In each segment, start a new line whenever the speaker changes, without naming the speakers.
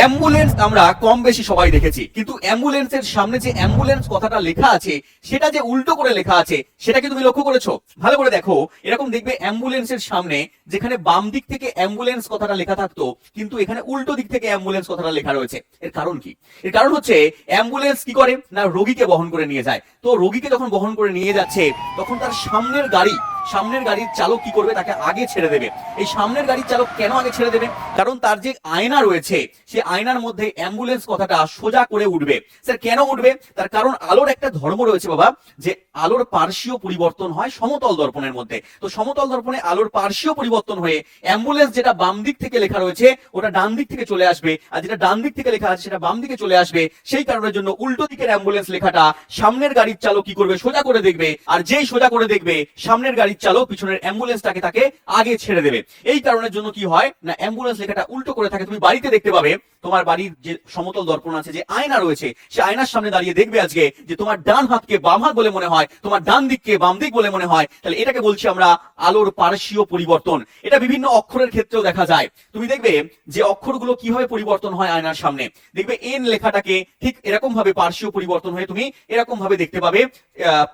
Ambulance আমরা কম বেশি সবাই দেখেছি, কিন্তু অ্যাম্বুলেন্সের সামনে যে অ্যাম্বুলেন্স কথাটা লেখা আছে সেটা যে উল্টো করে লেখা আছে সেটা কি তুমি লক্ষ্য করেছো? ভালো করে দেখো, এরকম দেখবে অ্যাম্বুলেন্সের সামনে যেখানে বাম দিক থেকে অ্যাম্বুলেন্স কথাটা লেখা থাকতো, কিন্তু এখানে উল্টো দিক থেকে অ্যাম্বুলেন্স কথাটা লেখা রয়েছে। এর কারণ কি? এর কারণ হচ্ছে অ্যাম্বুলেন্স কি করে না, রোগীকে বহন করে নিয়ে যায়। তো রোগীকে যখন বহন করে নিয়ে যাচ্ছে তখন তার সামনের গাড়ির চালক কি করবে, তাকে আগে ছেড়ে দেবে। এই সামনের গাড়ির চালক কেন আগে ছেড়ে দেবে? কারণ তার যে আয়না রয়েছে সেই আয়নার মধ্যে অ্যাম্বুলেন্স কথাটা সোজা করে উঠবে। স্যার কেন উঠবে? তার কারণ আলোর একটা ধর্ম রয়েছে বাবা, যে আলোর পার্শ্বীয় পরিবর্তন হয় সমতল দর্পণের মধ্যে। তো সমতল দর্পণে আলোর পার্শ্বীয় পরিবর্তন হয়ে অ্যাম্বুলেন্স যেটা বাম দিক থেকে লেখা রয়েছে ওটা ডান দিক থেকে চলে আসবে, আর যেটা ডান দিক থেকে লেখা আছে সেটা বাম দিকে চলে আসবে। সেই কারণের জন্য উল্টো দিকের অ্যাম্বুলেন্স লেখাটা সামনের গাড়ির চালক কি করবে, সোজা করে দেখবে। আর যেই সোজা করে দেখবে সামনের গাড়ির চালক পিছনের অ্যাম্বুলেন্সটাকে তাকে আগে ছেড়ে দেবে। এই কারণের জন্য কি হয় না, অ্যাম্বুলেন্স লেখাটা উল্টো করে থাকে। তুমি বাড়িতে দেখতে পাবে, তোমার বাড়ির যে সমতল দর্পণ আছে, যে আয়না রয়েছে, সেই আয়নার সামনে দাঁড়িয়ে দেখবে আজকে যে তোমার ডান হাতকে বাম হাত বলে মনে হয়, তোমার ডান দিককে বাম দিক বলে মনে হয়। তাহলে এটাকে বলছি আমরা আলোর পার্শ্বীয় পরিবর্তন। এটা বিভিন্ন অক্ষরের ক্ষেত্রেও দেখা যায়। তুমি দেখবে যে অক্ষরগুলো কিভাবে পরিবর্তন হয় আয়নার সামনে, দেখবে এন লেখাটাকে ঠিক এরকম ভাবে পার্শ্বীয় পরিবর্তন হয়ে তুমি এরকম ভাবে দেখতে পাবে।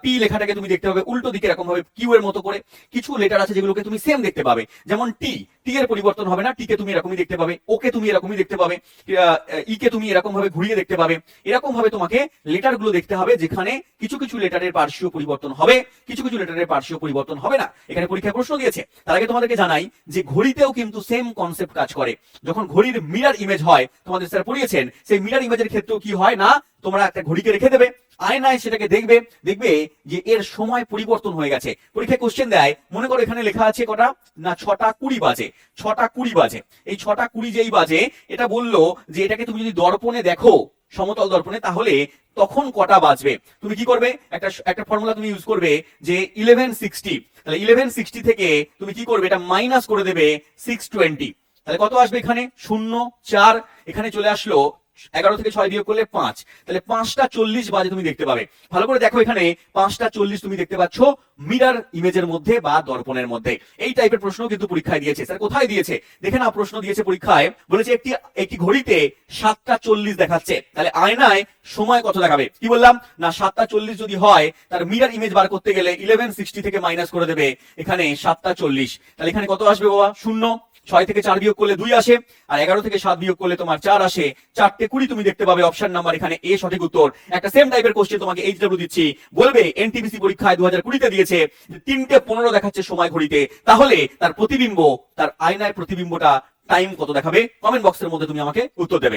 পি লেখাটাকে তুমি দেখতে পাবে উল্টো দিকে এরকম ভাবে কিউ এর মতো করে। কিছু লেটার আছে যেগুলোকে তুমি সেম দেখতে পাবে, যেমন টি এর পরিবর্তন হবে না, টি কে তুমি এরকমই দেখতে পাবে, ওকে তুমি এরকমই দেখতে পাবে, ই কে তুমি এরকম ভাবে ঘুরিয়ে দেখতে পাবে। এরকম ভাবে তোমাকে লেটার গুলো দেখতে হবে, যেখানে কিছু কিছু লেটারের পার্শ্বীয় পরিবর্তন হবে, কিছু কিছু লেটারের পার্শ্বীয় পরিবর্তন হবে না। এখানে পরীক্ষায় প্রশ্ন দিয়েছে। তার আগে তোমাদেরকে জানাই যে ঘড়িতেও কিন্তু সেম কনসেপ্ট কাজ করে। যখন ঘড়ির মিরর ইমেজ হয়, তোমাদের স্যার পড়িয়েছেন, সেই মিরর ইমেজের ক্ষেত্রেও কি হয় না, তোমরা একটা ঘড়িকে রেখে দেবে, আয়নায় সেটাকে দেখবে, দেখবে যে এর সময় পরিবর্তন হয়ে গেছে। পরীক্ষায় কোশ্চেন দেয়, মনে করো এখানে লেখা আছে কটা না, 6:20 বাজে। 6:20 বাজে, এই 6:20 যেই বাজে, এটা বললো যে এটাকে তুমি যদি দর্পণে দেখো, সমতল দর্পণে, তাহলে তখন কটা বাজবে। তুমি কি করবে, একটা ফর্মুলা তুমি ইউজ করবে যে 1160। তাহলে 1160 থেকে তুমি কি করবে, এটা মাইনাস করে দেবে 620। তাহলে কত আসবে এখানে, 0, 4, এখানে চলে আসলো 11 থেকে 6 বিয়োগ করলে 5। তাহলে 5:40 বাজে তুমি দেখতে পাবে। ভালো করে দেখো, এখানে 5:40 তুমি দেখতে পাচ্ছ মিরর ইমেজের মধ্যে বা দর্পণের মধ্যে। এই টাইপের প্রশ্ন কিন্তু পরীক্ষায় দিয়েছে। স্যার কোথায় দিয়েছে? দেখে না, প্রশ্ন দিয়েছে পরীক্ষায়, বলেছে একটি ঘড়িতে 7:40 দেখাচ্ছে, তাহলে আয়নায় সময় কত দেখাবে? কি বললাম না, 7:40 যদি হয়, তার মিরর ইমেজ বার করতে গেলে 1160 থেকে মাইনাস করে দেবে এখানে 7:40। তাহলে এখানে কত আসবে বাবা? 0। 6 থেকে 4 বিয়োগ করলে 2 আসে, আর 11 থেকে 7 বিয়োগ করলে তোমার 4 আসে। 4:20 তুমি দেখতে পাবে অপশন নাম্বার এখানে এ সঠিক উত্তর। একটা সেম টাইপের কোশ্চেন তোমাকে এইচডব্লিউ দিচ্ছি, বলবে এনটিপিসি পরীক্ষায় 2020 দিয়েছে যে 3:15 দেখাচ্ছে সময় ঘড়িতে, তাহলে তার প্রতিবিম্ব, তার আয়নায় প্রতিবিম্বটা টাইম কত দেখাবে? কমেন্ট বক্সের মধ্যে তুমি আমাকে উত্তর দেবে।